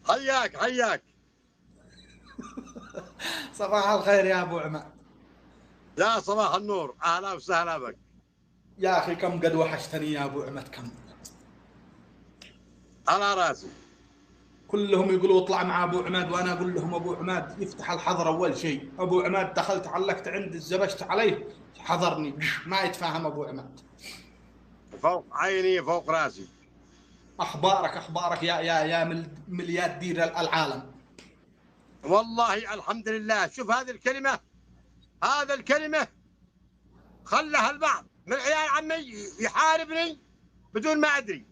حياك حياك. صباح الخير يا ابو عماد. يا صباح النور، اهلا وسهلا بك. يا اخي كم قد وحشتني يا ابو عماد، كم. على راسي. كلهم يقولوا اطلع مع ابو عماد، وانا اقول لهم ابو عماد يفتح الحظر اول شيء. ابو عماد دخلت علقت عند الزبشت عليه حضرني، ما يتفاهم ابو عماد. فوق عيني فوق راسي. اخبارك يا ملياردير العالم. والله الحمد لله. شوف هذه الكلمة، هذا الكلمة خلها البعض من عيال عمي يحاربني بدون ما ادري،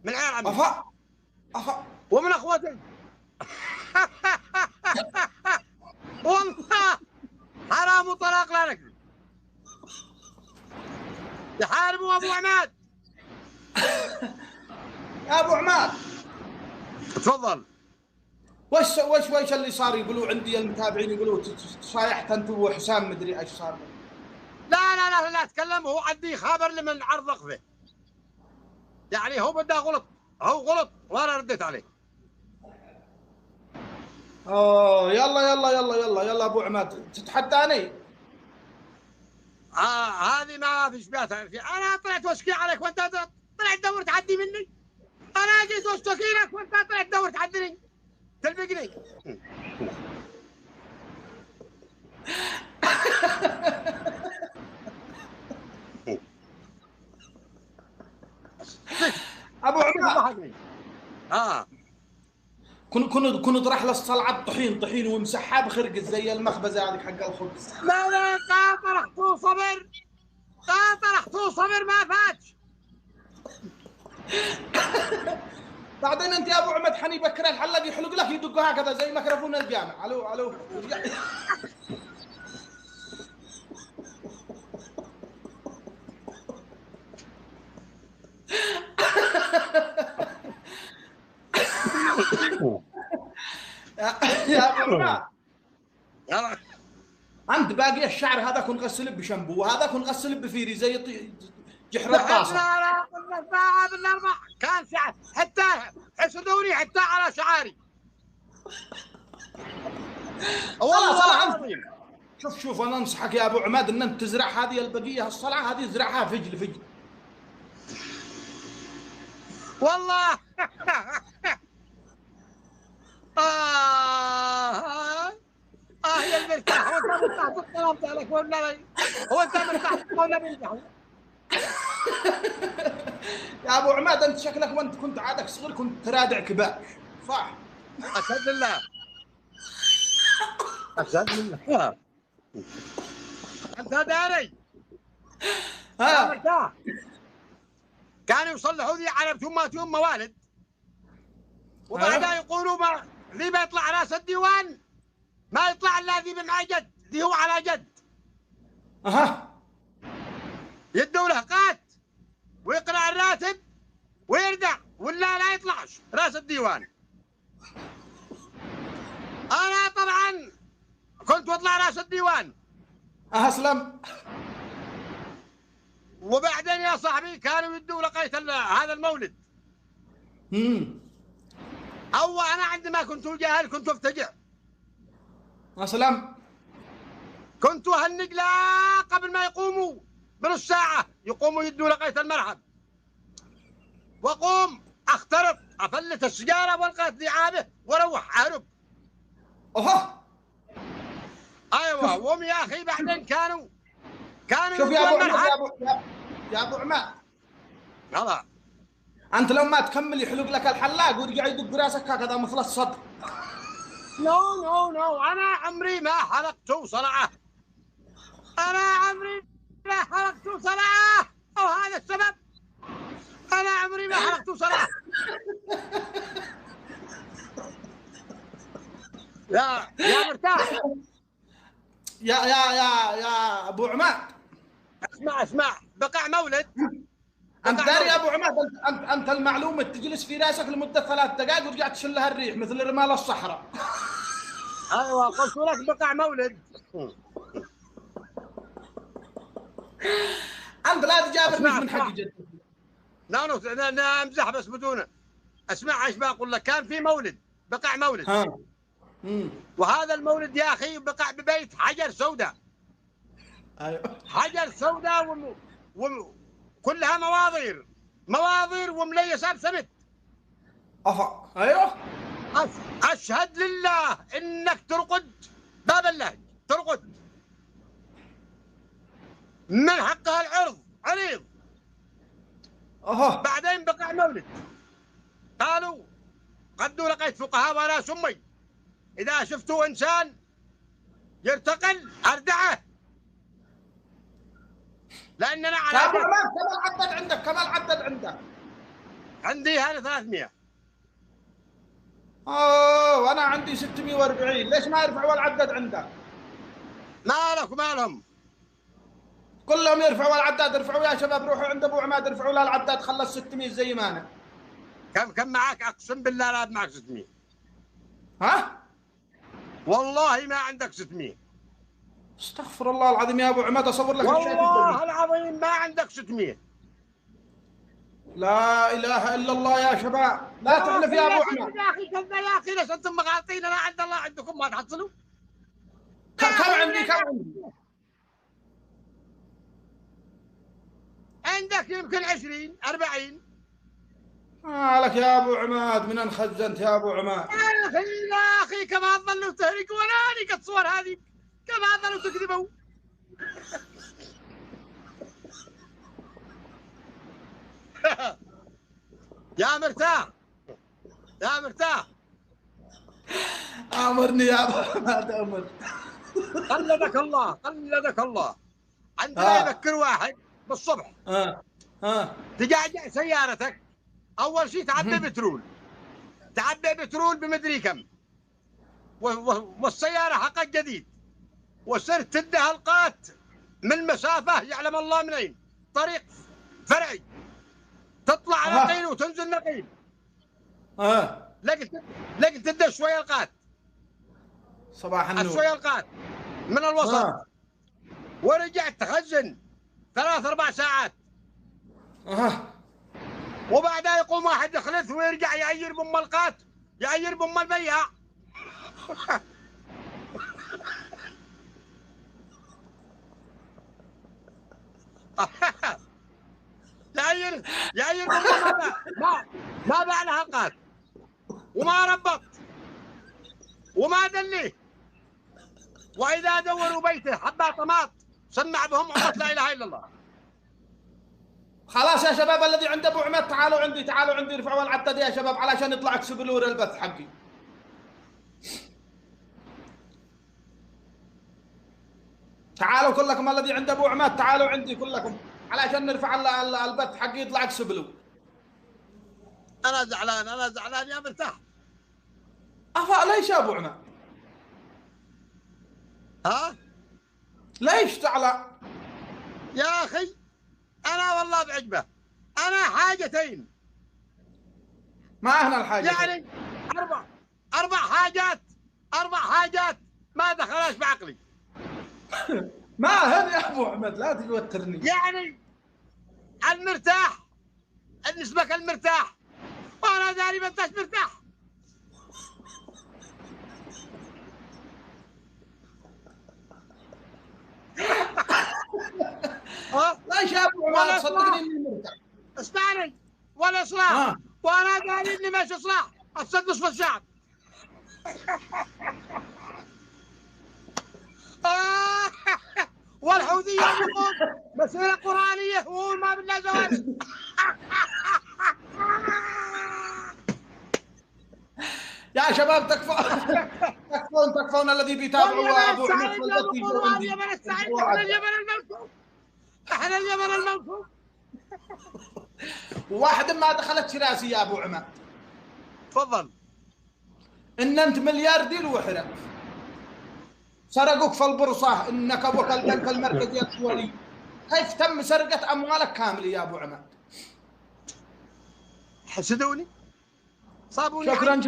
من عيال عمي افا ومن اخوتي. والله حرام وطلاق لا نكذب. يحاربوا ابو عماد. يا ابو عماد تفضل. وش اللي صار؟ يقولوا عندي المتابعين يقولوا صايحت انت وحسام مدري ايش صار. لا تكلم. هو عندي خبر لي من عرض وقفه، يعني هو بده غلط، هو غلط وانا رديت عليه. يلا ابو عماد تتحداني. هذه ما فيش بيها. انا طلعت واشكي عليك وانت طلعت تدور تعدي مني. انا جيت واشتكي لك وانت طلعت تدور تعدني تلبقني. ابو عماد كنت راح للصلعه طحين ومسحها بخرق زي المخبزه هذيك حق الخبز. لا طرحت صبر ما فاتش. بعدين انت يا ابو عماد حني بكره الحلاق يحلق لك يدق هكذا زي ميكروفون الجامع. الو يا ابو عماد انت باقي الشعر هذا كن غسل بشامبو، وهذا كن غسل بفيري زي جحر الطاسه. لا بالاربع كان شعر حتى حسدوني حتى على شعاري. والله العظيم. شوف انا انصحك يا ابو عماد ان انت تزرع هذه البقيه الصلعه هذه، زرعها فجل. والله. يا المرتاح. هو انت مرتاح بالطلب عليك ولا هو انت مرتاح ولا مرتاح؟ يا ابو عماد انت شكلك وانت كنت عادك صغير كنت ترادع كبار، صح؟ اشهد لله. اشهد لله. انت داري. يا مرتاح. كانوا يصلحوا لي على ثم موالد، وبعدها يقولوا ذي بيطلع راس الديوان ما يطلع الا ذي مع جد، ذي هو على جد. يدوا له قات ويقرا الراتب ويردع ولا لا يطلعش راس الديوان. انا طبعا كنت واطلع راس الديوان. اسلم. وبعدين يا صاحبي كانوا يدوا لقيت هذا المولد. او انا عندما كنت جاهل كنت افتجع. اسلم. كنت اهنق لا قبل ما يقوموا بنص ساعه يقوموا يدوا لقيت المرحب، واقوم اخترط افلت السيجاره والقيت لعابه واروح اهرب. ايوه. وهم يا اخي بعدين كانوا شوف يا ابو عماد يا ابو عماد هلا انت لو ما تكمل يحلق لك الحلاق ويرجع يدق راسك هكذا مثل الصدر. نو انا عمري ما حلقت صلعه. انا عمري ما حلقت صلعه، وهذا السبب. انا عمري ما حلقت صلعه. يا مرتاح. يا ابو عماد اسمع بقع مولد. انت داري يا ابو عماد انت المعلومه تجلس في راسك لمده 3 دقائق ورجعت تشلها الريح مثل رمال الصحراء. ايوه قلت لك بقع مولد. انت لا تجابرني من حق جد. لا امزح بس بدونه. اسمع ايش بقول لك. كان في مولد، بقع مولد. ها. وهذا المولد يا اخي بقع ببيت حجر سوداء. ايوه. حجر سوداء كلها مواضير ومليسه بسمت. افا. ايوه. اشهد لله انك ترقد باب اللهج، ترقد من حقها العرض عريض. اها. بعدين بقع مولد، قالوا قدوا لقيت فقهاء ولا سمي اذا شفتوا انسان يرتقل اردعه، لاننا على ابو عماد كم العدد عندك؟ كم العدد عندك؟ عندي هذا 300. وانا عندي 640. ليش ما يرفعوا العدد عندك؟ مالك ومالهم؟ كلهم يرفعوا العداد. ارفعوا يا شباب، روحوا عند ابو عماد ارفعوا له العداد، خلص 600 زي ما انا. كم معك؟ اقسم بالله لا معك 600. ها؟ والله ما عندك 600. استغفر الله العظيم يا ابو عماد، اصور لك الشاشه. والله العظيم ما عندك 600. لا اله الا الله يا شباب، لا تحلف يا ابو عماد. يا اخي كذا يا اخي، ليش انتم مغالطين؟ انا عند الله عندكم ما تحصلوا. كم عندي؟ كم عندي؟ عندك يمكن 20 40. مالك يا ابو عماد؟ من ان خزنت يا ابو عماد؟ يا اخي كما ظلوا تهرقوا ولا لك الصور هذه، كما ظلوا تكذبوا. يا مرتاح، يا مرتاح، امرني يا ابو عماد، امر. قلدك الله، قلدك الله. عندنا يذكر واحد بالصبح. تجعجع سيارتك، اول شيء تعبي بترول، تعبي بترول بمدري كم، والسياره حقك جديد، وصرت تده القات من مسافه يعلم الله منين، طريق فرعي، تطلع على نقيل وتنزل نقيل. لقيت تده شويه القات، صباح النور، شويه القات من الوسط. ورجعت تخزن 3-4 ساعات. وبعدها يقوم واحد يخلث ويرجع يعير بام القات، يعير بام البياع. يعير بام ما باع لها القات، وما ربط، وما دليه. واذا دوروا بيته حبة طماط سمع بهم عمرة لا اله الا الله. خلاص يا شباب، الذي عند ابو عماد تعالوا عندي، تعالوا عندي، ارفعوا العداد يا شباب علشان يطلع اكسبلور البث حقي. تعالوا كلكم، الذي عند ابو عماد تعالوا عندي كلكم علشان نرفع البث حقي يطلع اكسبلور. انا زعلان يا مرتاح. ليش يا ابو عماد؟ ها؟ ليش زعلان؟ يا اخي انا والله بعجبه. انا حاجتين، ما هنا الحاجة يعني اربع حاجات ما دخلش بعقلي. ما هنا يا ابو عماد، لا توترني. يعني المرتاح، نسبك المرتاح، وانا داري ما انتش مرتاح. ليش يا ابو عماد؟ صدقني اني مرتاح. اسمعني، ولا اصلاح، وانا داري اني ماشي اصلاح، اصدق نصف الشعب. والحوثية يقول مسيرة قرآنية وما بالله زواج. يا شباب تكفون الذي بيتابعوا ابو عماد. اليمن السعيد، احنا اليمن المنصور، احنا اليمن المنصور. واحد ما دخلت راسي يا ابو عماد. تفضل. ان انت ملياردير وحرق، سرقوك في البورصه، انك ابوك البنك المركزي الدولي. كيف تم سرقه اموالك كامله يا ابو عماد؟ حسدوني، صابوني. شكرا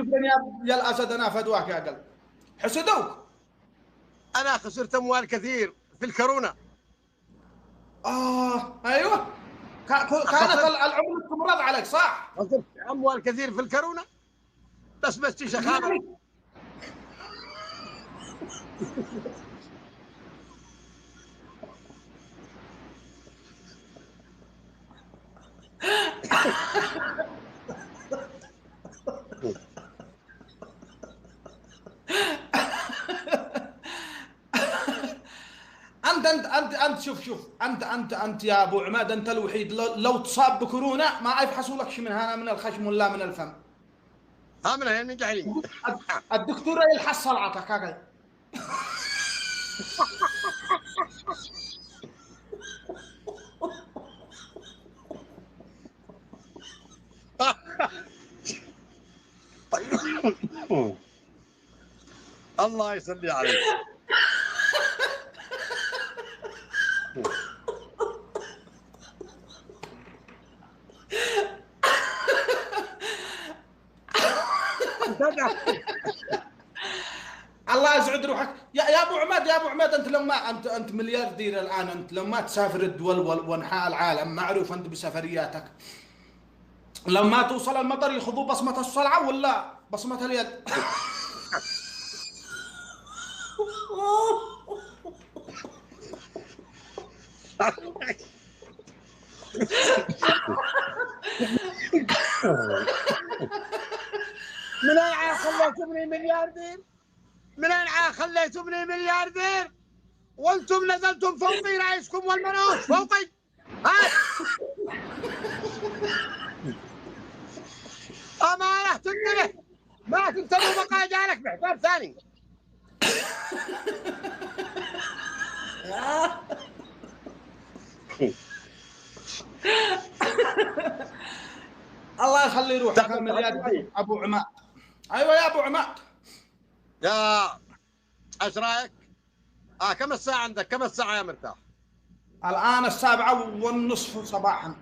يا الاسد، انا فدواك يا قلب. حسدوك. انا خسرت اموال كثير في الكورونا. ايوه. كانت العمله تمرض عليك صح؟ خسرت اموال كثير في الكورونا بس تشخابر. انت شوف انت يا ابو عماد، انت الوحيد لو تصاب بكورونا ما يفحصوا لك شيء من هنا من الخشم ولا من الفم. من هنا من جحيم. الدكتوره يلحس صلعتك هكذا. الله يسلي عليك. الله يسعد روحك يا ابو عماد. يا ابو عماد، انت لو ما انت ملياردير الان، انت لو ما تسافر الدول وانحاء العالم، معروف انت بسفرياتك، لو ما توصل المطر ياخذوا بصمه الصلعه ولا بصمه اليد. من أين خليتمني ملياردير؟ من أين خليتمني ملياردير؟ وانتم نزلتم فوقي رئيسكم والمنوش فوقي. ها؟ أمانة تنتبه، ما تكتبوا مقاجالك بحساب ثاني. الله يخلي روحك الملياردير ابو عماد. ايوه يا ابو عماد. يا ايش رايك؟ كم الساعة عندك؟ كم الساعة يا مرتاح؟ الان 7:30 صباحا.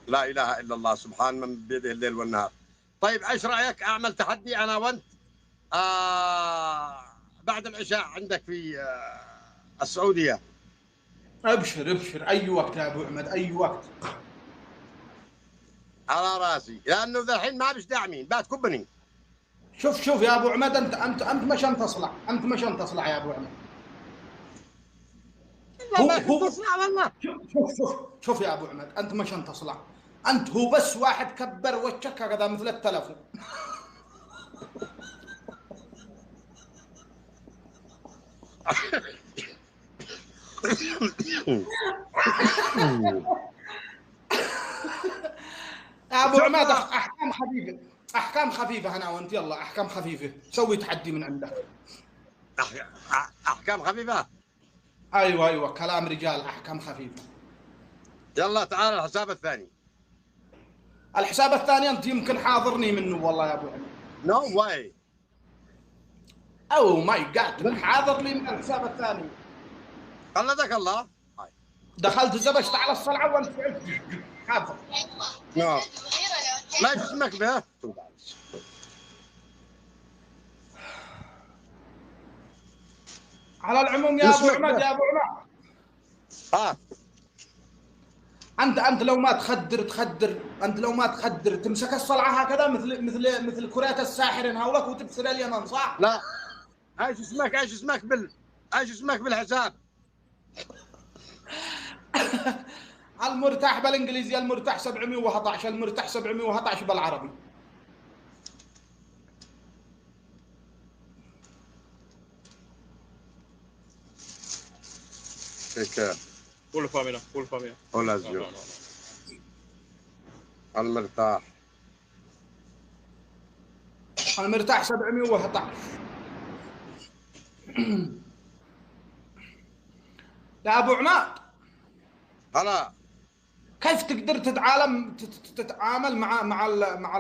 لا اله الا الله، سبحان من بيده الليل والنهار. طيب ايش رايك اعمل تحدي انا وانت بعد العشاء عندك في السعوديه؟ ابشر اي وقت يا ابو عماد، اي وقت. على راسي، لانه ذا الحين ما بش داعمين بتكبني. شوف يا ابو عماد، انت مشان تصلع، انت مشان تصلع يا ابو عماد. هو تصلع والله. شوف يا ابو عماد، انت مشان تصلع، انت هو بس واحد كبر وجهك هكذا مثل التلفون. يا ابو عماد احكام خفيفه انا وانت، يلا احكام خفيفه، سوي تحدي من عندك. احكام خفيفه؟ ايوه كلام رجال، احكام خفيفه. يلا تعال الحساب الثاني. الحساب الثاني انت يمكن حاضرني منه والله يا ابو عماد. نو واي. او ماي جاد، حاضر لي من الحساب الثاني. قلدك الله. دخلت زبشت على الصلعه وانت حاضر. نو ما اسمك به. على العموم يا ابو عماد، انت لو ما تخدر، انت لو ما تخدر تمسك الصلعه هكذا مثل كرات الساحر هاولك وتبصر اليمن، صح؟ لا. ايش اسمك بالحساب؟ المرتاح بالانجليزي، المرتاح 711، المرتاح 711 بالعربي. هيك فول فاميلا ولا زيو. المرتاح 711. يا ابو عماد، هلا كيف تقدر تتعامل مع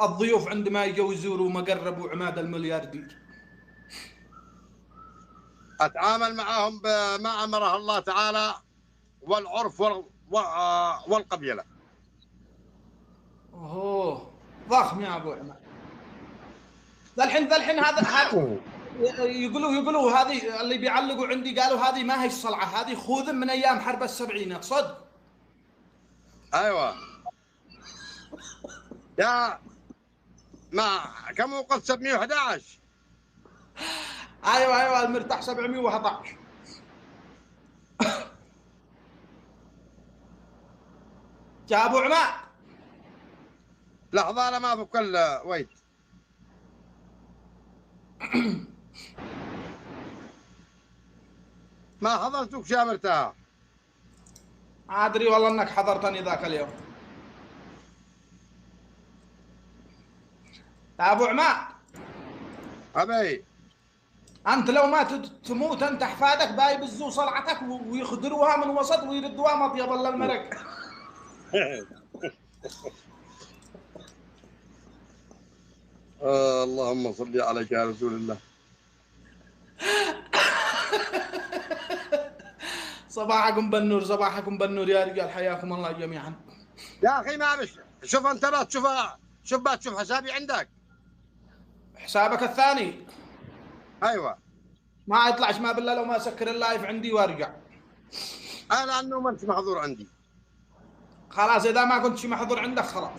الضيوف عندما يجوا يزوروا مقر ابو عماد الملياردير؟ اتعامل معهم بما امره الله تعالى والعرف والقبيله. اوه ضخم يا ابو عماد. ذا الحين هذا يقولوا هذه اللي بيعلقوا عندي، قالوا هذه ما هي الصلعه، هذه خوذ من ايام حرب ال70 صدق. ايوه يا ما كم وقت 711. ايوه المرتاح 711. يا ابو عماد لحظه انا ما بفك ويت. ما حضرتك يا مرتاح. ادري والله انك حضرتني ذاك اليوم. يا ابو عماد ابي انت لو ما تموت انت احفادك باي بزو صلعتك ويخدروها من وسط ويردوها مطيب الا المرق. اللهم صل عليك يا رسول الله. صباحكم بالنور صباحكم بالنور يا رجال، حياكم الله جميعا. يا اخي ما بش شوف انت لا تشوفها، شوف ما تشوف حسابي عندك. حسابك الثاني ايوه ما يطلعش ما بالله لو ما اسكر اللايف عندي وارجع. انا لانه ما انت محظور عندي. خلاص اذا ما كنت محضور عندك خلاص.